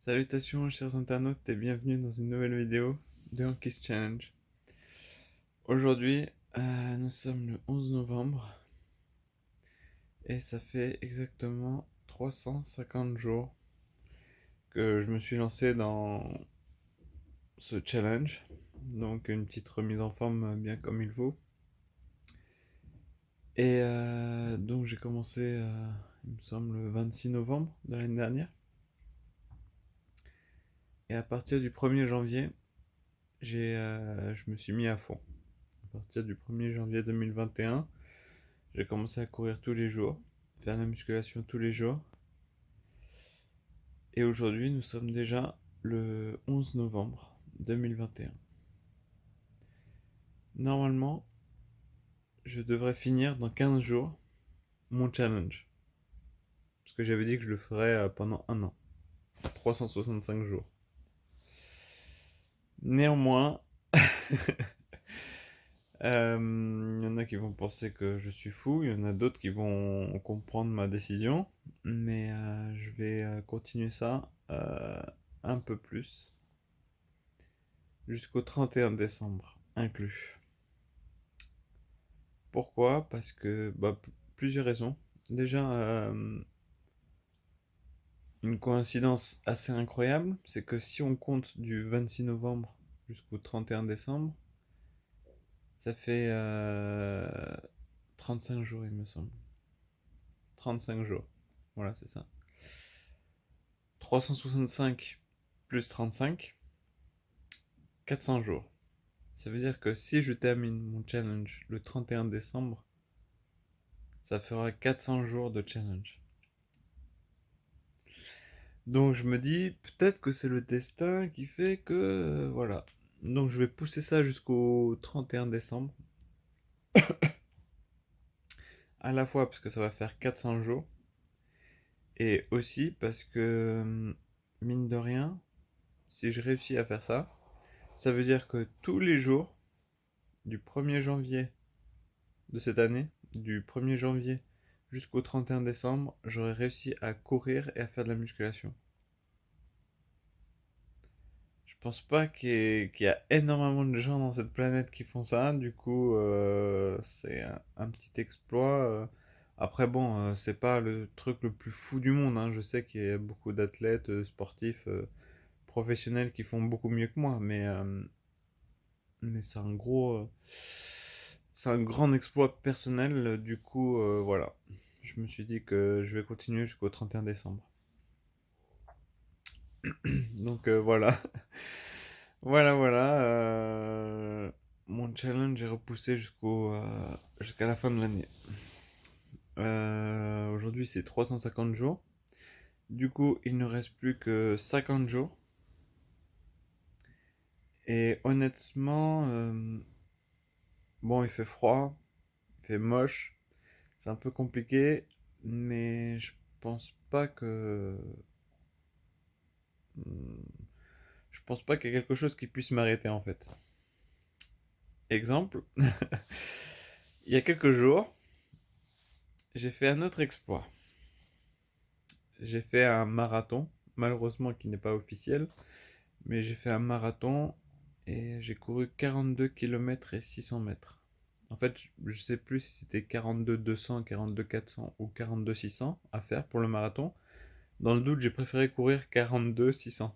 Salutations chers internautes et bienvenue dans une nouvelle vidéo de Anki's Challenge. Aujourd'hui, nous sommes le 11 novembre et ça fait exactement 350 jours que je me suis lancé dans ce challenge. Donc une petite remise en forme bien comme il faut. Et donc j'ai commencé, il me semble, le 26 novembre de l'année dernière. Et à partir du 1er janvier, je me suis mis à fond. À partir du 1er janvier 2021, j'ai commencé à courir tous les jours, faire la musculation tous les jours. Et aujourd'hui, nous sommes déjà le 11 novembre 2021. Normalement, je devrais finir dans 15 jours mon challenge. Parce que j'avais dit que je le ferais pendant un an. 365 jours. Néanmoins, il y en a qui vont penser que je suis fou, il y en a d'autres qui vont comprendre ma décision, mais je vais continuer ça un peu plus jusqu'au 31 décembre inclus. Pourquoi? Parce que plusieurs raisons. Déjà, une coïncidence assez incroyable, c'est que si on compte du 26 novembre jusqu'au 31 décembre, ça fait 35 jours, il me semble. 35 jours. Voilà, c'est ça. 365 plus 35, 400 jours. Ça veut dire que si je termine mon challenge le 31 décembre, ça fera 400 jours de challenge. Donc je me dis, peut-être que c'est le destin qui fait que... voilà. Donc je vais pousser ça jusqu'au 31 décembre. À la fois parce que ça va faire 400 jours. Et aussi parce que, mine de rien, si je réussis à faire ça, ça veut dire que tous les jours, du 1er janvier de cette année, du 1er janvier jusqu'au 31 décembre, j'aurai réussi à courir et à faire de la musculation. Je pense pas qu'il y a énormément de gens dans cette planète qui font ça, du coup c'est un petit exploit. Après bon, c'est pas le truc le plus fou du monde, hein. Je sais qu'il y a beaucoup d'athlètes sportifs professionnels qui font beaucoup mieux que moi, mais c'est un grand exploit personnel, du coup voilà. Je me suis dit que je vais continuer jusqu'au 31 décembre. Donc voilà. Voilà. Mon challenge est repoussé jusqu'à la fin de l'année. Aujourd'hui, c'est 350 jours. Du coup, il ne reste plus que 50 jours. Et honnêtement, bon, il fait froid, il fait moche, c'est un peu compliqué, mais je pense pas qu'il y ait quelque chose qui puisse m'arrêter en fait. Exemple, il y a quelques jours, j'ai fait un autre exploit. J'ai fait un marathon, malheureusement qui n'est pas officiel, mais j'ai fait un marathon et j'ai couru 42 km et 600 mètres. En fait, je sais plus si c'était 42 200, 42 400 ou 42 600 à faire pour le marathon. Dans le doute, j'ai préféré courir 42 600.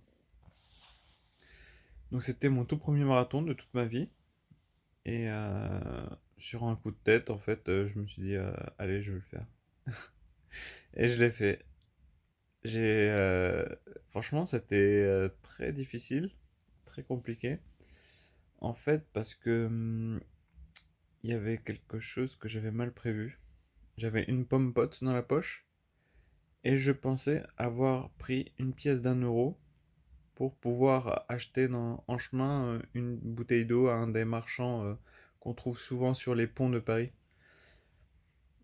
Donc c'était mon tout premier marathon de toute ma vie. Et sur un coup de tête, en fait, je me suis dit, allez, je vais le faire. Et je l'ai fait. J'ai franchement, c'était très difficile, très compliqué. En fait, parce que il y avait quelque chose que j'avais mal prévu. J'avais une pomme pote dans la poche et je pensais avoir pris une pièce d'1 euro pour pouvoir acheter en chemin une bouteille d'eau à un des marchands qu'on trouve souvent sur les ponts de Paris.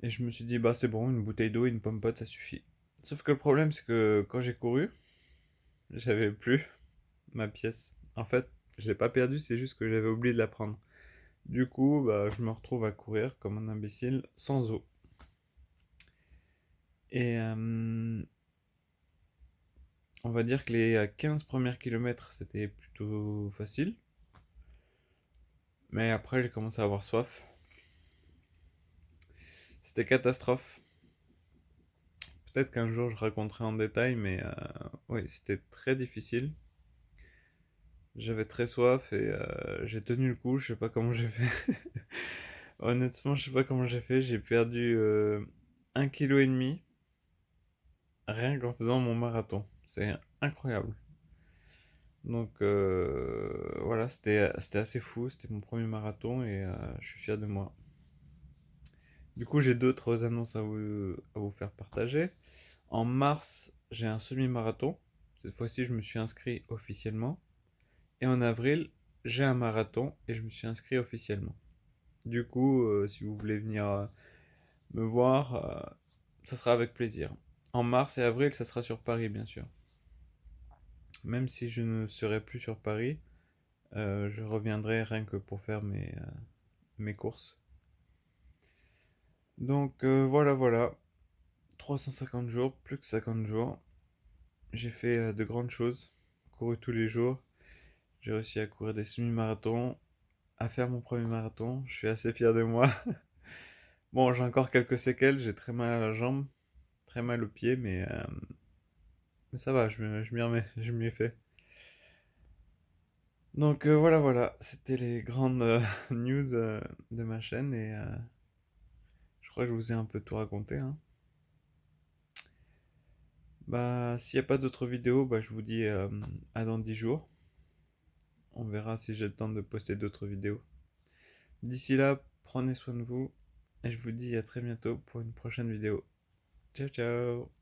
Et je me suis dit, bah c'est bon, une bouteille d'eau et une pomme pote, ça suffit. Sauf que le problème, c'est que quand j'ai couru, j'avais plus ma pièce. En fait, je l'ai pas perdue, c'est juste que j'avais oublié de la prendre. Du coup, bah, je me retrouve à courir comme un imbécile sans eau. Et On va dire que les 15 premiers kilomètres, c'était plutôt facile. Mais après, j'ai commencé à avoir soif. C'était catastrophe. Peut-être qu'un jour, je raconterai en détail, mais oui, c'était très difficile. J'avais très soif et j'ai tenu le coup. Je sais pas comment j'ai fait. Honnêtement, je sais pas comment j'ai fait. J'ai perdu 1,5 kg rien qu'en faisant mon marathon. C'est incroyable. Donc voilà, c'était assez fou. C'était mon premier marathon et je suis fier de moi. Du coup, j'ai d'autres annonces à vous faire partager. En mars, j'ai un semi-marathon. Cette fois-ci, je me suis inscrit officiellement. Et en avril, j'ai un marathon et je me suis inscrit officiellement. Du coup, si vous voulez venir me voir, ça sera avec plaisir. En mars et avril, ça sera sur Paris, bien sûr. Même si je ne serai plus sur Paris, je reviendrai rien que pour faire mes courses. Donc voilà, voilà. 350 jours, plus que 50 jours. J'ai fait de grandes choses. Couru tous les jours. J'ai réussi à courir des semi-marathons, à faire mon premier marathon. Je suis assez fier de moi. Bon, j'ai encore quelques séquelles. J'ai très mal à la jambe, très mal au pied, mais ça va, je m'y remets, je m'y ai fait. Donc voilà, voilà. C'était les grandes news de ma chaîne et je crois que je vous ai un peu tout raconté, hein. Bah, s'il n'y a pas d'autres vidéos, bah, je vous dis à dans 10 jours. On verra si j'ai le temps de poster d'autres vidéos. D'ici là, prenez soin de vous et je vous dis à très bientôt pour une prochaine vidéo. Ciao ciao.